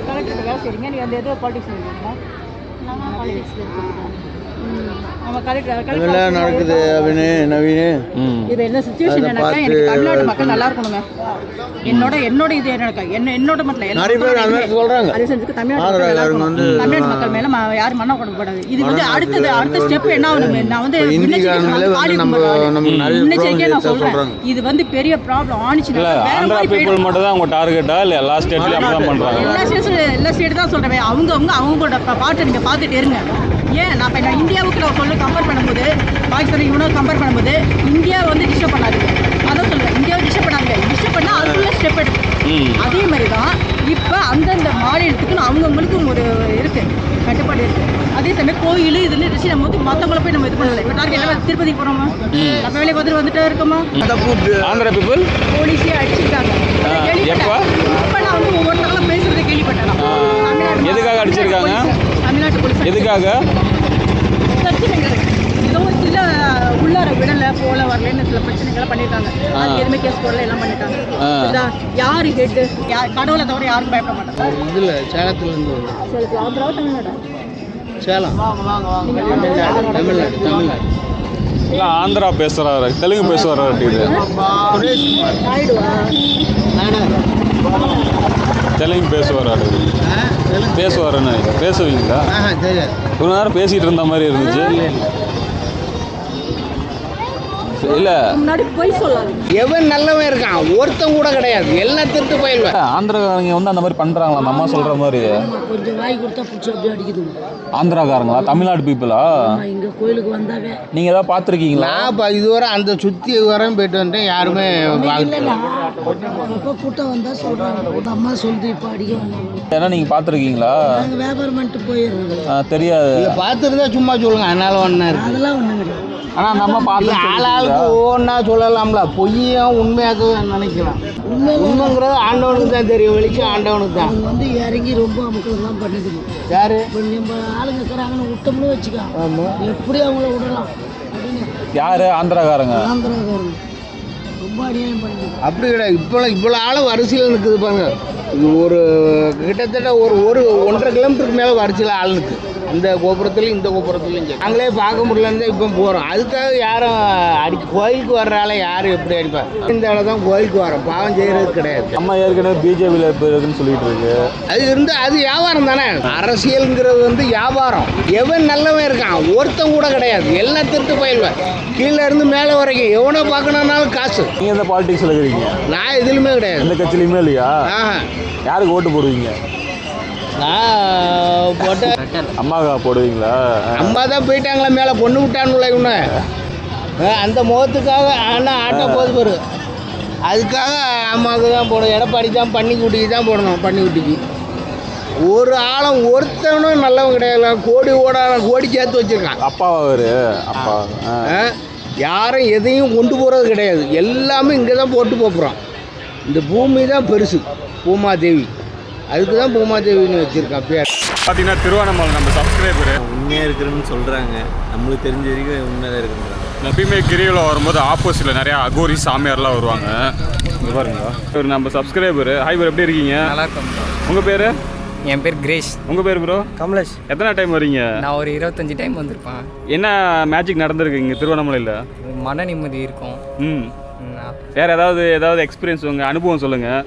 கலெக்டர் வேலை செய்றீங்க. நீங்க அந்த ஏதோ பாலிடிக்ஸ் இருக்கீங்களா? நான் பாலிடிக்ஸ்ல இருக்கேன். நடக்குது நவீனு. இது என்ன சிச்சுவேஷன்? எனக்கு தமிழ்நாட்டு மக்கள் நல்லா இருக்கணுங்க. என்னோட இது என்னோட மட்டும் தமிழ்நாட்டு மக்கள் மேல யாரும் மண்ண கொடுக்கக்கூடாது. இது வந்து அடுத்த ஸ்டெப் என்ன ஆகணும்? நான் வந்து முன்னெச்சரிக்கையா நான் சொல்றேன், இது வந்து பெரிய ப்ராப்ளம் ஆனிச்சுன்னா ஆந்திரா பீப்புள் மட்டும் தான் உங்க டார்கெட்டா? இல்ல எல்லா ஸ்டேட்லயும் அப்படிதான் பண்றாங்க? எல்லா ஸ்டேட் தான் சொல்றேன். அவங்களோட பாட்டை நீங்க பார்த்துட்டு இருங்க. ஏன் நான் இப்போ இந்தியாவுக்கு கம்பேர் பண்ணும்போது, பாகிஸ்தான் இவனை கம்பேர் பண்ணும்போது இந்தியா வந்து டிஸ்டர்ப் பண்ணாதீங்க. அதான் சொல்லுவேன், இந்தியாவை டிஸ்டர்ப் பண்ணாங்க. டிஸ்டர்ப் பண்ணால் அதுக்குள்ள ஸ்டெப் எடுக்கும். அதே மாதிரி தான் இப்போ அந்தந்த மாநிலத்துக்கு அவங்கவுங்களுக்கு ஒரு இருக்குது, கட்டுப்பாடு இருக்குது. அதே சமயம் கோயில் இதுன்னு இருந்துச்சு. நம்ம வந்து மற்றவங்கள போய் நம்ம இது பண்ணல. இப்போ நாங்கள் எல்லாம் திருப்பதி போகிறோமா, நம்ம வேலையை பார்த்துட்டு வந்துட்டே இருக்கோமா? ஆந்திரா பீப்புள் போலீஸே அடிச்சிருக்காங்க. இப்போ நான் வந்து ஒவ்வொருத்தங்களும் பேசுறதை கேள்விப்பட்டேன். எதுக்காக அடிச்சிருக்காங்க? தமிழ்நாட்டு போலீஸ் எதுக்காக? ஏதோ சில உள்ளார விடலை, போல வரலன்னு சில பிரச்சனைகளை பண்ணியிருக்காங்க. அது எதுவுமே கேஸ் போடல, எல்லாம் பண்ணிட்டாங்க. யாரு ஹெட்டு? கடவுளை தவிர யாரும் பயப்பட மாட்டாங்க. இதில் சேலத்துலேருந்து ஆந்திராவா தமிழ்நாடா? சேலம். தமிழ்நாடு. இல்லை, ஆந்திரா பேசுறாரு, தெலுங்கு பேசுவாரு. தெலுங்கு பேசுவாரு. பேசுவாருன்னு பேசுவீங்களா? இவ்வளோ நேரம் பேசிட்டு இருந்த மாதிரி இருந்துச்சு. இல்ல முன்னாடி போய் சொல்லாதீங்க. எவன் நல்லவன் இருக்கான்? ஒருத்தன் கூட கிடையாது. எல்லாம் திருட்டு போயிடுவேன். ஆந்திராக்காரங்க வந்து அந்த மாதிரி பண்றாங்களா? நம்ம சொல்ற மாதிரி கொஞ்சம் வாய் கொடுத்தா பிடிச்சி அப்படியே அடிக்குது. ஆந்திராக்காரங்களா? தமிழ்நாடு பீப்புளா? இங்க கோயிலுக்கு வந்தாவே நீங்க ஏதாவது பார்த்துருக்கீங்களா? நான் இதுவரை அந்த சுற்றி வரையும் போயிட்டு வந்துட்டேன். யாருமே கூட்டம் வந்தா சொல்றாங்க. அம்மா சொல்லுது இப்போ அடிக்க வந்தாங்க. ஏன்னா நீங்க பார்த்துருக்கீங்களா? நாங்கள் வியாபாரம் பண்ணிட்டு போயிடுறோம். தெரியாது. பார்த்துருந்தா சும்மா சொல்லுங்க. அதனால ஒன்றா இருக்கு. அதெல்லாம் ஒன்றும் கிடையாது. ஆனால் நம்ம பார்த்து ஆளாளுக்கு ஒவ்வொன்றா சொல்லலாம்ல. பொய்யும் உண்மையாக நினைக்கலாம். உண்மைங்கிறது ஆண்டவனுக்கு தான் தெரியும். வெளிச்சம் ஆண்டவனுக்கு தான். வந்து இறங்கி ரொம்ப அமுக்கெல்லாம் பண்ணுதுங்க. யாரு நம்ம ஆளுங்க இருக்கிறாங்கன்னு விட்டோம்னு வச்சுக்கலாம். எப்படி அவங்கள விடலாம் அப்படின்னு. யாரு? ஆந்திராக்காரங்க. ஆந்திராக்காரங்க ரொம்ப அநியாயம் பண்ணுது. அப்படி கிடையாது. இவ்வளோ ஆளும் வரிசையில் நிற்குது பாருங்க. இது ஒரு கிட்டத்தட்ட ஒரு 1.5 கிலோமீட்டருக்கு மேலே வரிசையில் ஆள் நிற்குது. அந்த கோபுரத்துலையும் இந்த கோபுரத்துலையும் சரி. நாங்களே பார்க்க முடியலன்னு தான் இப்போ போகிறோம். அதுக்காக யாரும் கோயிலுக்கு வர்றால யாரும் எப்படி அடிப்பார்? இந்த இடம் தான் கோயிலுக்கு வரோம். பாவம் செய்கிறது கிடையாது. நம்ம ஏற்கனவே பிஜேபியில் இருக்குன்னு சொல்லிட்டு இருக்கு. அது இருந்து அது வியாபாரம் தானே. அரசியலுங்கிறது வந்து வியாபாரம். எவன் நல்லவன் இருக்கான்? ஒருத்தன் கூட கிடையாது. எல்லாம் திருட்டு போயிடுவேன். கீழே இருந்து மேலே வரைக்கும் எவனை பார்க்கணுன்னாலும் காசு. நீங்கள் எந்த பாலிடிக்ஸில் இருக்கிறீங்க? நான் எதுலையுமே கிடையாது. எந்த கட்சியிலையுமே இல்லையா? யாருக்கு ஓட்டு போடுவீங்க? நான் போட்ட அம்மாக்கா போடுவீங்களா? அம்மா தான் போயிட்டாங்களா மேலே பொண்ணு விட்டானுல இவனு. அந்த முகத்துக்காக ஆனால் ஆட்டோ போது பாரு. அதுக்காக அம்மாவுக்கு தான் போடணும். எடப்பாடி தான் பன்னிக்குட்டிக்கு தான் போடணும். பன்னிக்குட்டிக்கு ஒரு ஆளும் ஒருத்தனும் நல்லவன் கிடையாது. கோடி சேர்த்து வச்சிருக்கான். அப்பா அவரு அப்பா யாரும் எதையும் கொண்டு போகிறது கிடையாது. எல்லாமே இங்கே தான் போட்டு போகிறோம். இந்த பூமி தான் பெருசு. பூமாதேவி. அதுக்கு தான் பூமாதேவின்னு வச்சுருக்கான் பேர். பார்த்தீங்கன்னா திருவண்ணாமலை நம்ம சப்ஸ்கிரைபரு உண்மையாக இருக்குன்னு சொல்கிறாங்க. நம்மளுக்கு தெரிஞ்ச வரைக்கும் உண்மையாக இருக்குங்க. எப்பயுமே கிரியில் வரும்போது ஆப்போசிட்டில் நிறையா அகோரி சாமியார்லாம் வருவாங்க. இங்கே பாருங்களா, ஒரு நம்ம சப்ஸ்கிரைபரு. ஹாய் ப்ரோ, எப்படி இருக்கீங்க? நல்லா இருக்கும். உங்கள் பேர்? என் பேர் கிரேஷ். உங்கள் பேர் ப்ரோ? கமலேஷ். எத்தனை டைம் வரீங்க? நான் ஒரு 25 டைம் வந்திருப்பேன். என்ன மேஜிக் நடந்திருக்கு இங்கே திருவண்ணாமலையில்? மன நிம்மதி இருக்கும். வேறு ஏதாவது எக்ஸ்பீரியன்ஸ் உங்கள் அனுபவம் சொல்லுங்கள்.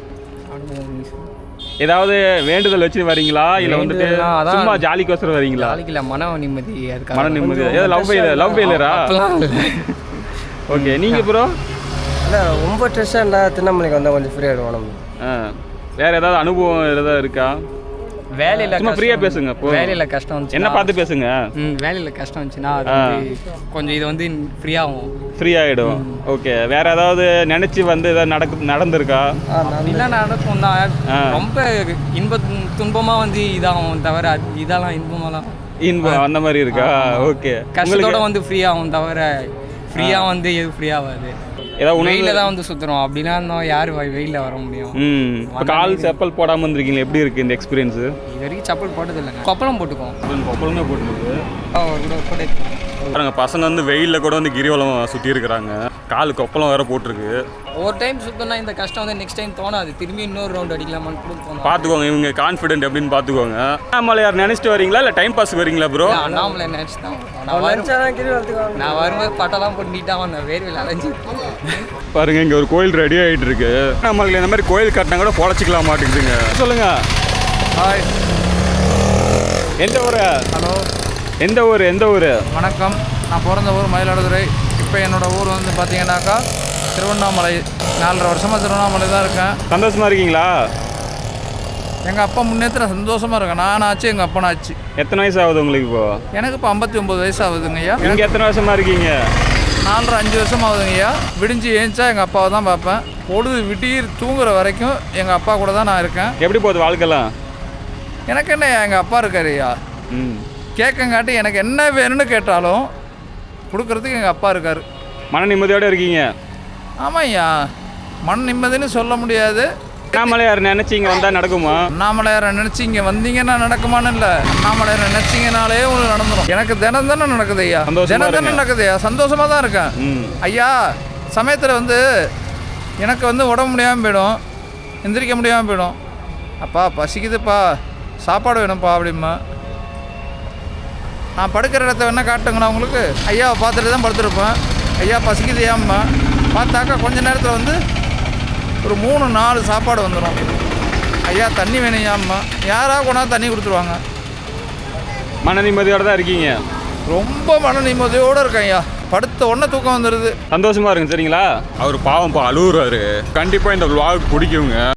ஏதாவது வேண்டுதல் வச்சு வரீங்களா இல்லை வந்துட்டு சும்மா ஜாலிக்கோசரம் வரீங்களா? ஜாலிக்கு இல்லை, மன நிம்மதி. அதுக்கு மன நிம்மதி. ஏதாவது லவ் ஃபெயிலியரா? ஓகே. நீங்கள் ப்ரோ? இல்லை, ரொம்ப ஸ்ட்ரெஸ்ஸாக இருந்தால் திருவண்ணாமலைக்கு வந்தால் கொஞ்சம் ஃப்ரீ ஆகிடும் உடம்பு. வேறு ஏதாவது அனுபவம் ஏதாவது இருக்கா? வேலையில் சும்மா ஃப்ரீயாக பேசுங்க. இப்போ வேலையில் கஷ்டம் வந்துச்சு. என்ன பார்த்து பேசுங்க. வேலையில் கஷ்டம் வந்துச்சுன்னா கொஞ்சம் இது வந்து ஃப்ரீயாகும். ஃப்ரீ ஆகிடும். ஓகே. வேறு ஏதாவது நினச்சி வந்து ஏதாவது நடந்திருக்கா? அப்படிலாம் நடக்கும் தான். ரொம்ப துன்பமாக வந்து இதாகும் தவிர இதெல்லாம் இன்பம் அந்த மாதிரி இருக்கா? ஓகே. கஷ்டத்தோட வந்து ஃப்ரீயாகும் தவிர ஃப்ரீயாக வந்து எது ஃப்ரீயாகாது. ஏதாவது வெயிலில் தான் வந்து சுற்றுறோம். அப்படின்னா இருந்தோம் யார் வெயிலில் வர முடியும்? இப்போ கால் செப்பல் போடாமல் வந்துருக்கீங்களா? எப்படி இருக்குது இந்த எக்ஸ்பீரியன்ஸு? இது வரைக்கும் செப்பல் போட்டது இல்லைங்க. கொப்பளம் போட்டுக்கோம். கொப்பளமே போட்டுருக்கு. பாருங்க, பசங்க வந்து வெயிலில் கூட வந்து கிரிவலம் சுற்றி இருக்கிறாங்க. கால் கொப்பளம் வேறு போட்டிருக்கு. ஒரு டைம் சுத்தம்னா இந்த கஷ்டம் வந்து நெக்ஸ்ட் டைம் தோணாது. திரும்பி இன்னொரு ரவுண்ட் அடிக்கலாமான்னு கூட தோணும். பார்த்துக்கோங்க, இவங்க கான்ஃபிடென்ட் எப்படின்னு பார்த்துக்கோங்க. அண்ணாமலையார் நினச்சிட்டு வரீங்களா இல்லை டைம் பாஸ் வரீங்களா ப்ரோ? அண்ணாமலை நினச்சி தான். நான் வரும்போது பட்டெல்லாம் பண்ணிட்டா வந்தேன். வேர்வையில் அலைஞ்சி. பாருங்க, இங்கே ஒரு கோயில் ரெடி ஆகிட்டு இருக்கு. அண்ணாமலையில் இந்த மாதிரி கோயில் கட்டினா கூட பொழைச்சிக்கலாம் மாட்டேங்குதுங்க. சொல்லுங்க. ஹாய். எந்த ஊர்? ஹலோ. எந்த ஊர்? வணக்கம். நான் பிறந்த ஊர் மயிலாடுதுறை. இப்போ என்னோடய ஊர் வந்து பார்த்தீங்கன்னாக்கா திருவண்ணாமலை. 4.5 வருஷமாக திருவண்ணாமலை தான் இருக்கேன். சந்தோஷமாக இருக்கீங்களா? எங்கள் அப்பா முன்னேற்ற சந்தோஷமாக இருக்கேன். நான் ஆச்சு, எங்கள் அப்பா ஆச்சு. எத்தனை வயசு ஆகுது உங்களுக்கு இப்போ? எனக்கு இப்போ 59 வயசு ஆகுதுங்க ஐயா. நீங்கள் எத்தனை வருஷமாக இருக்கீங்க? 4.5 வருஷம் ஆகுதுங்க ஐயா. விடிஞ்சு ஏஞ்சா எங்கள் அப்பாவை தான் பார்ப்பேன். பொழுது விட்டீர் தூங்குற வரைக்கும் எங்கள் அப்பா கூட தான் நான் இருக்கேன். எப்படி போகுது வாழ்க்கைலாம்? எனக்கு என்ன, எங்கள் அப்பா இருக்காரு ஐயா. கேட்கங்காட்டி எனக்கு என்ன வேணும்னு கேட்டாலும் கொடுக்கறதுக்கு எங்கள் அப்பா இருக்கார். மன நிம்மதியோடு இருக்கீங்க? ஆமாம் ஐயா, மன நிம்மதின்னு சொல்ல முடியாது. அண்ணாமலையார் நினச்சி இங்கே வந்தால் நடக்குமா? அண்ணாமலையாரை நினச்சி இங்கே வந்தீங்கன்னா நடக்குமான்னு இல்லை. அண்ணாமலையாரை நினச்சிங்கனாலே உங்களுக்கு நடந்துடும். எனக்கு தினம் தானே நடக்குது ஐயா. தினம் தானே நடக்குது ஐயா. சந்தோஷமாக தான் இருக்கேன் ஐயா. சமயத்தில் வந்து எனக்கு வந்து உடம்பு முடியாமல் போயிடும், எந்திரிக்க முடியாமல் போயிடும். அப்பா பசிக்குதுப்பா, சாப்பாடு வேணும்ப்பா அப்படிமா. நான் படுக்கிற இடத்த வேணா காட்டுங்களா உங்களுக்கு? ஐயாவை பார்த்துட்டு தான் படுத்துருப்பேன். ஐயா பசிக்குது ஏம்மா பார்த்தாக்கா கொஞ்ச நேரத்தில் வந்து ஒரு 3-4 சாப்பாடு வந்துடும். ஐயா தண்ணி வேணும் ஏம்மா, யாராக கொண்டாந்து தண்ணி கொடுத்துருவாங்க. மன நிம்மதியோடு தான் இருக்கீங்க? ரொம்ப மன நிம்மதியோடு இருக்கேன் ஐயா. படுத்த உடனே தூக்கம் வந்துடுது. சந்தோஷமா இருங்க சரிங்களா. அவர் பாவம் அழுகுறாரு. கண்டிப்பாக இந்த vlog பிடிக்குங்க.